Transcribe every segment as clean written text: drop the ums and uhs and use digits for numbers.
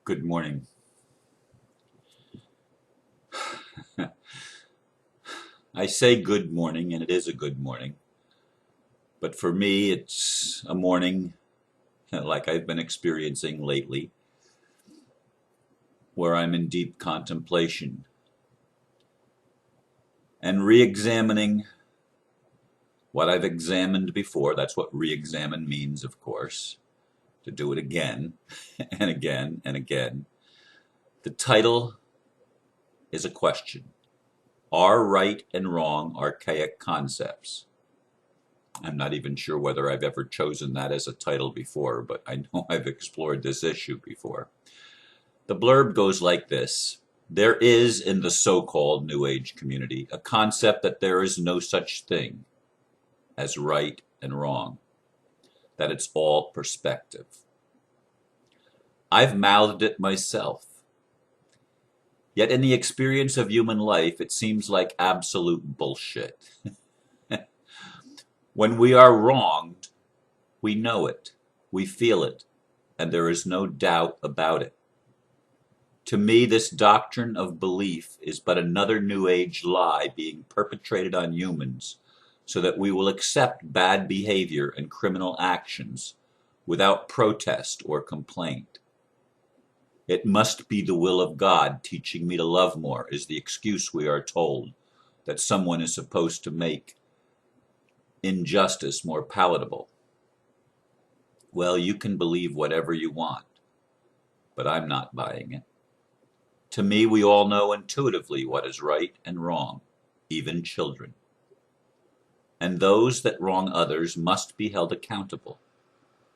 Good morning. I say good morning, and it is a good morning, but for me, it's a morning like I've been experiencing lately, where I'm in deep contemplation and re examining what I've examined before. That's what re examine means, of course, to do it again and again and again. The title is a question. Are right and wrong archaic concepts? I'm not even sure whether I've ever chosen that as a title before, but I know I've explored this issue before. The blurb goes like this. There is in the so-called New Age community a concept that there is no such thing as right and wrong, that it's all perspective. I've mouthed it myself. Yet in the experience of human life, it seems like absolute bullshit. When we are wronged, we know it, we feel it, and there is no doubt about it. To me, this doctrine of belief is but another New Age lie being perpetrated on humans so that we will accept bad behavior and criminal actions without protest or complaint. It must be the will of God teaching me to love more is the excuse we are told that someone is supposed to make injustice more palatable. Well, you can believe whatever you want, but I'm not buying it. To me, we all know intuitively what is right and wrong, even children. And those that wrong others must be held accountable.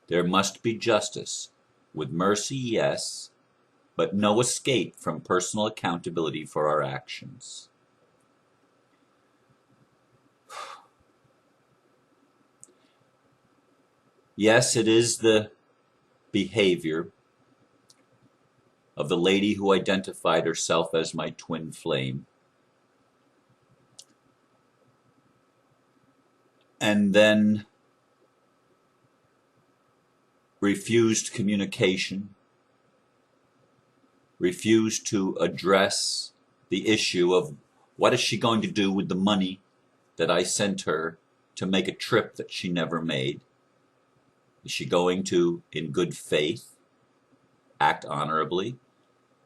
There must be justice, with mercy, yes, but no escape from personal accountability for our actions. Yes, it is the behavior of the lady who identified herself as my twin flame, and then refused communication, refused to address the issue of what is she going to do with the money that I sent her to make a trip that she never made. Is she going to, in good faith, act honorably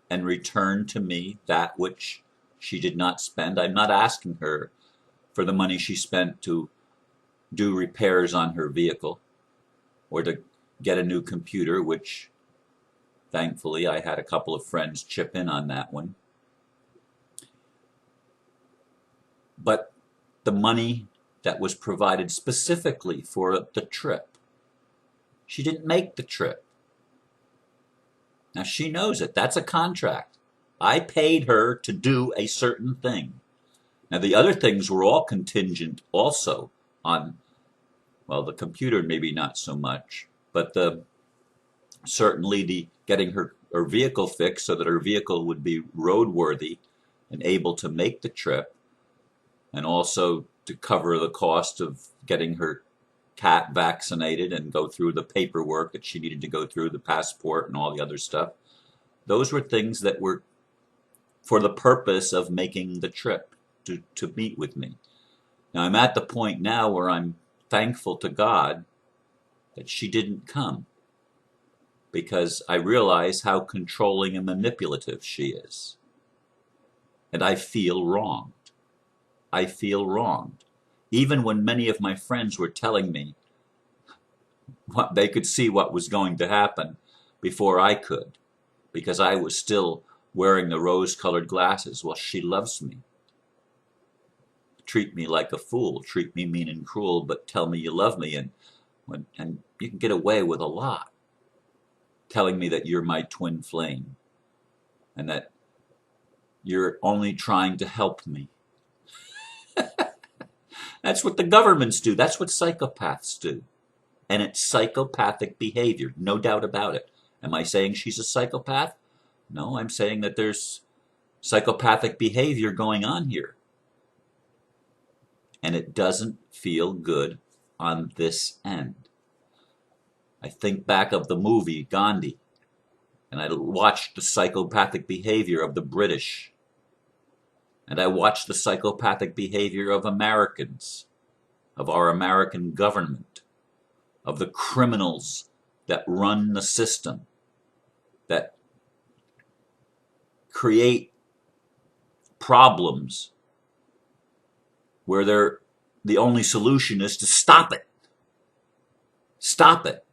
and return to me that which she did not spend? I'm not asking her for the money she spent to do repairs on her vehicle or to get a new computer, which thankfully I had a couple of friends chip in on that one. But the money that was provided specifically for the trip, she didn't make the trip. Now she knows it. That's a contract. I paid her to do a certain thing. Now the other things were all contingent also on, well, the computer maybe not so much, but certainly the getting her vehicle fixed so that her vehicle would be roadworthy and able to make the trip, and also to cover the cost of getting her cat vaccinated and go through the paperwork that she needed to go through, the passport and all the other stuff. Those were things that were for the purpose of making the trip to meet with me. Now I'm at the point now where I'm thankful to God that she didn't come, because I realize how controlling and manipulative she is. And I feel wronged. I feel wronged. Even when many of my friends were telling me what they could see what was going to happen before I could, because I was still wearing the rose-colored glasses. Well, she loves me. Treat me like a fool, treat me mean and cruel, but tell me you love me, and you can get away with a lot. Telling me that you're my twin flame and that you're only trying to help me. That's what the governments do. That's what psychopaths do. And it's psychopathic behavior, no doubt about it. Am I saying she's a psychopath? No, I'm saying that there's psychopathic behavior going on here. And it doesn't feel good on this end. I think back of the movie Gandhi, And I watched the psychopathic behavior of the British. And I watched the psychopathic behavior of Americans, of our American government, of the criminals that run the system, that create problems where the only solution is to stop it. Stop it.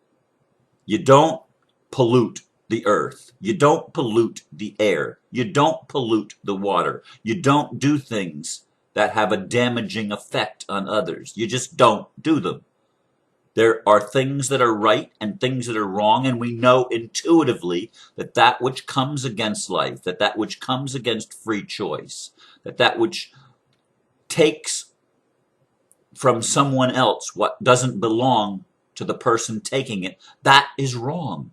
You don't pollute the earth. You don't pollute the air. You don't pollute the water. You don't do things that have a damaging effect on others. You just don't do them. There are things that are right and things that are wrong, and we know intuitively that that which comes against life, that which comes against free choice, that which takes from someone else what doesn't belong to the person taking it, that is wrong.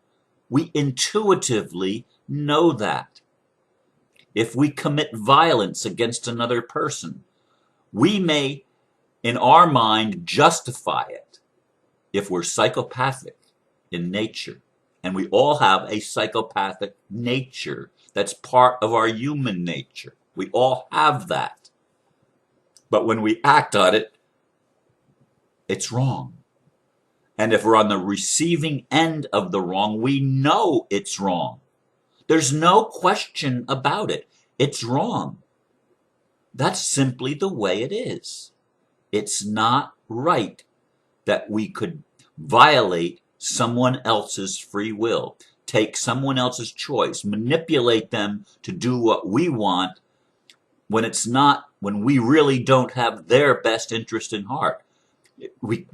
We intuitively know that. If we commit violence against another person, we may, in our mind, justify it if we're psychopathic in nature. And we all have a psychopathic nature. That's part of our human nature. We all have that. But when we act on it, it's wrong. And if we're on the receiving end of the wrong, we know it's wrong. There's no question about it. It's wrong. That's simply the way it is. It's not right that we could violate someone else's free will, take someone else's choice, manipulate them to do what we want when we really don't have their best interest in heart. We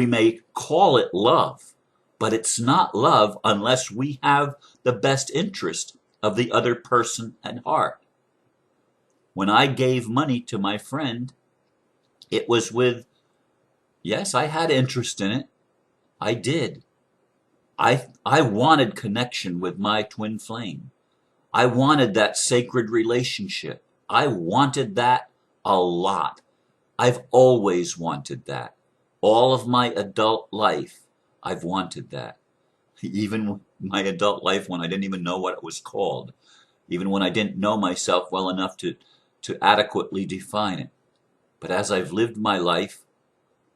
may call it love, but it's not love unless we have the best interest of the other person at heart. When I gave money to my friend, it was with, yes, I had interest in it. I did. I wanted connection with my twin flame. I wanted that sacred relationship. I wanted that a lot. I've always wanted that. All of my adult life, I've wanted that. Even my adult life when I didn't even know what it was called. Even when I didn't know myself well enough to adequately define it. But as I've lived my life,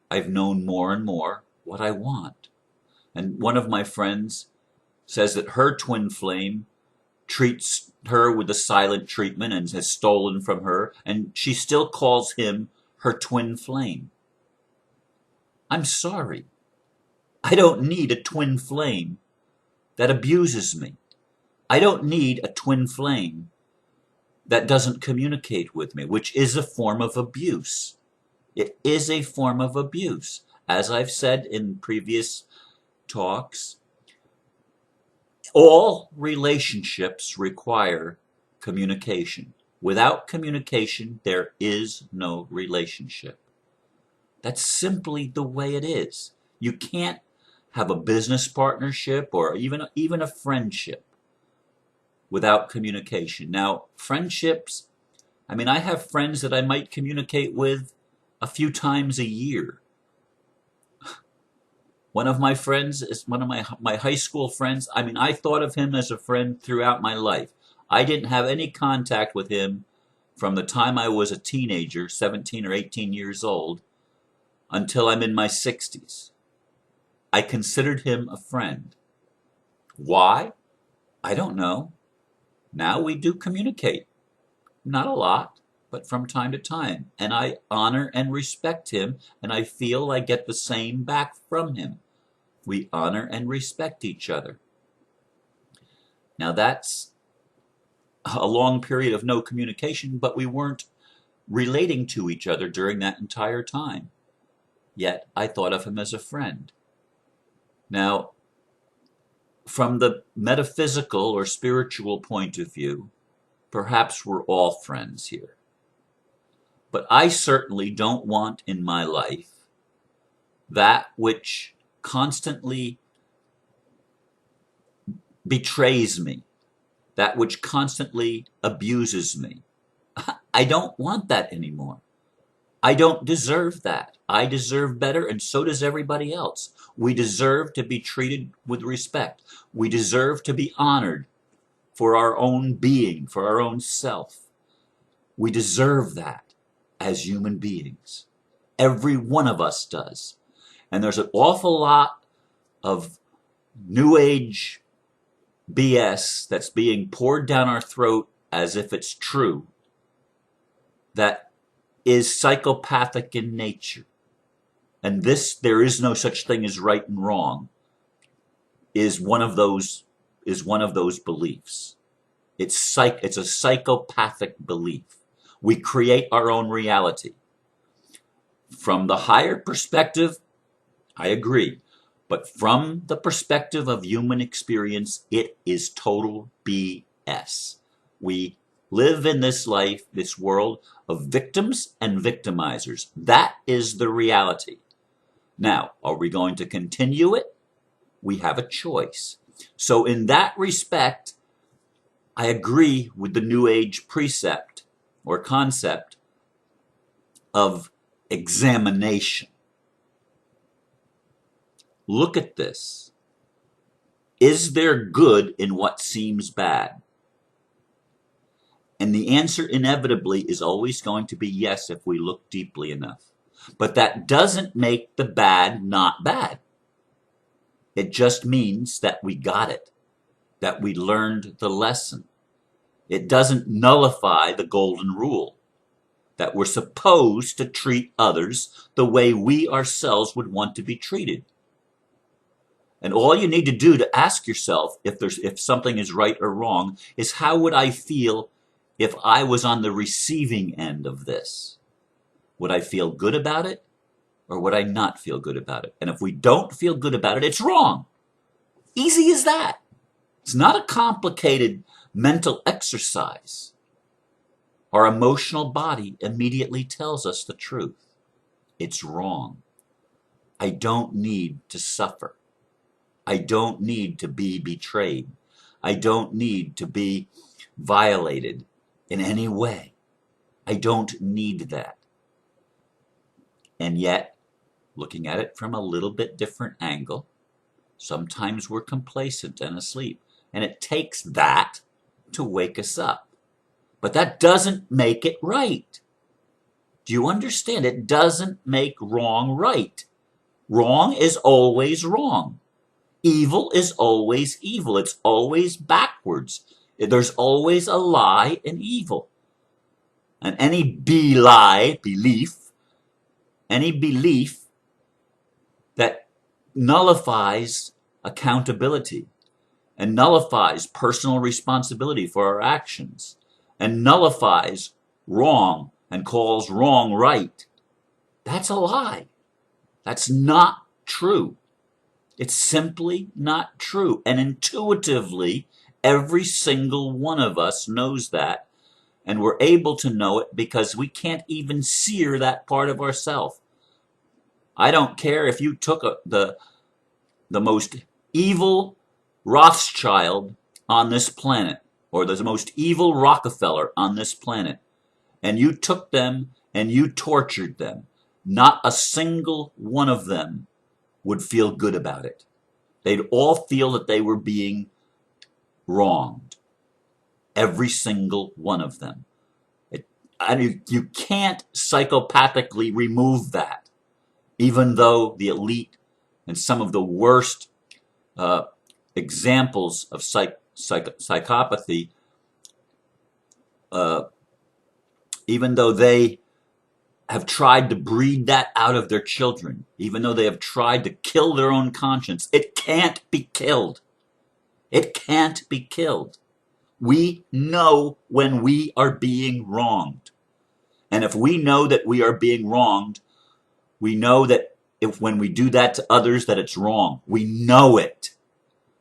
I've known more and more what I want. And one of my friends says that her twin flame treats her with a silent treatment and has stolen from her, and she still calls him her twin flame. I'm sorry. I don't need a twin flame that abuses me. I don't need a twin flame that doesn't communicate with me, which is a form of abuse. It is a form of abuse. As I've said in previous talks, all relationships require communication. Without communication, there is no relationship. That's simply the way it is. You can't have a business partnership or even a friendship without communication. Now, friendships, I have friends that I might communicate with a few times a year. One of my friends is one of my high school friends. I thought of him as a friend throughout my life. I didn't have any contact with him from the time I was a teenager, 17 or 18 years old, until I'm in my 60s. I considered him a friend. Why? I don't know. Now we do communicate. Not a lot, but from time to time. And I honor and respect him, and I feel I get the same back from him. We honor and respect each other. Now that's a long period of no communication, but we weren't relating to each other during that entire time. Yet I thought of him as a friend. Now, from the metaphysical or spiritual point of view, perhaps we're all friends here. But I certainly don't want in my life that which constantly betrays me, that which constantly abuses me. I don't want that anymore. I don't deserve that. I deserve better, and so does everybody else. We deserve to be treated with respect. We deserve to be honored for our own being, for our own self. We deserve that as human beings. Every one of us does. And there's an awful lot of New Age BS that's being poured down our throat as if it's true, that is psychopathic in nature. And this, there is no such thing as right and wrong, is one of those beliefs. It's a psychopathic belief. We create our own reality. From the higher perspective, I agree. But from the perspective of human experience, it is total BS. We live in this life, this world of victims and victimizers. That is the reality. Now, are we going to continue it? We have a choice. So in that respect, I agree with the New Age precept or concept of examination. Look at this. Is there good in what seems bad? And the answer inevitably is always going to be yes if we look deeply enough. But that doesn't make the bad not bad. It just means that we got it, that we learned the lesson. It doesn't nullify the golden rule, that we're supposed to treat others the way we ourselves would want to be treated. And all you need to do to ask yourself if something is right or wrong is, how would I feel if I was on the receiving end of this? Would I feel good about it, or would I not feel good about it? And if we don't feel good about it, it's wrong. Easy as that. It's not a complicated mental exercise. Our emotional body immediately tells us the truth. It's wrong. I don't need to suffer. I don't need to be betrayed. I don't need to be violated in any way. I don't need that. And yet, looking at it from a little bit different angle, sometimes we're complacent and asleep. And it takes that to wake us up. But that doesn't make it right. Do you understand? It doesn't make wrong right. Wrong is always wrong. Evil is always evil. It's always backwards. There's always a lie in evil. And any belief that nullifies accountability and nullifies personal responsibility for our actions and nullifies wrong and calls wrong right, that's a lie. That's not true. It's simply not true. And intuitively, every single one of us knows that. And we're able to know it because we can't even sear that part of ourselves. I don't care if you took the most evil Rothschild on this planet, or the most evil Rockefeller on this planet, and you took them and you tortured them. Not a single one of them would feel good about it. They'd all feel that they were being wronged. Every single one of them. You can't psychopathically remove that, even though the elite and some of the worst examples of psychopathy, even though they have tried to breed that out of their children, even though they have tried to kill their own conscience, it can't be killed. It can't be killed. We know when we are being wronged. And if we know that we are being wronged, we know that when we do that to others, that it's wrong. We know it.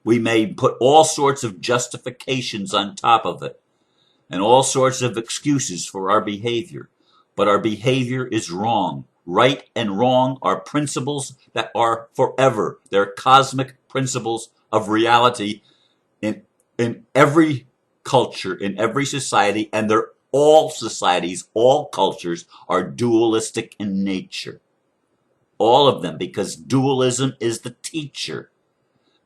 We may put all sorts of justifications on top of it and all sorts of excuses for our behavior. But our behavior is wrong. Right and wrong are principles that are forever. They're cosmic principles of reality in every culture, in every society, and they're all societies, all cultures are dualistic in nature. All of them, because dualism is the teacher.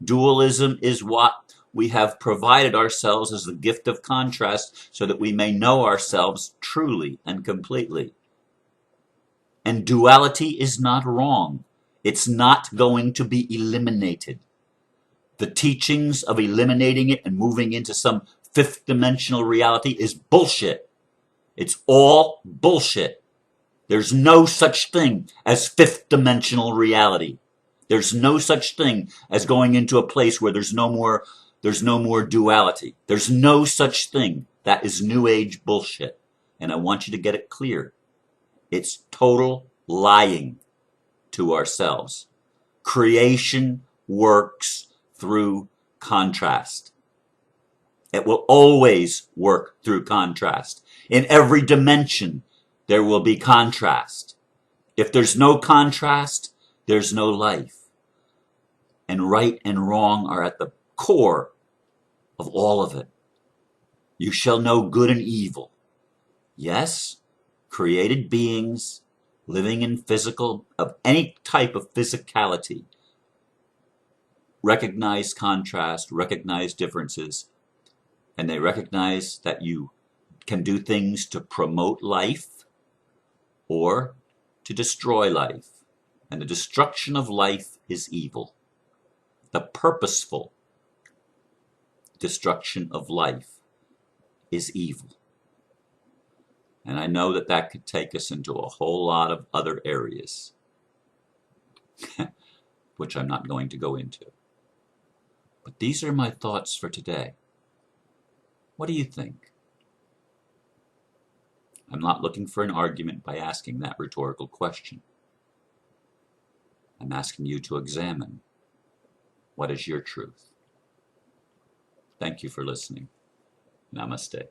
Dualism is what we have provided ourselves as the gift of contrast so that we may know ourselves truly and completely. And duality is not wrong. It's not going to be eliminated. The teachings of eliminating it and moving into some fifth dimensional reality is bullshit. It's all bullshit. There's no such thing as fifth dimensional reality. There's no such thing as going into a place where there's no more duality. There's no such thing. That is New Age bullshit. And I want you to get it clear. It's total lying to ourselves. Creation works through contrast. It will always work through contrast. In every dimension, there will be contrast. If there's no contrast, there's no life. And right and wrong are at the core of all of it. You shall know good and evil. Yes, created beings living in of any type of physicality recognize contrast, recognize differences, and they recognize that you can do things to promote life or to destroy life. And the destruction of life is evil. The purposeful destruction of life is evil. And I know that that could take us into a whole lot of other areas, which I'm not going to go into. But these are my thoughts for today. What do you think? I'm not looking for an argument by asking that rhetorical question. I'm asking you to examine what is your truth. Thank you for listening. Namaste.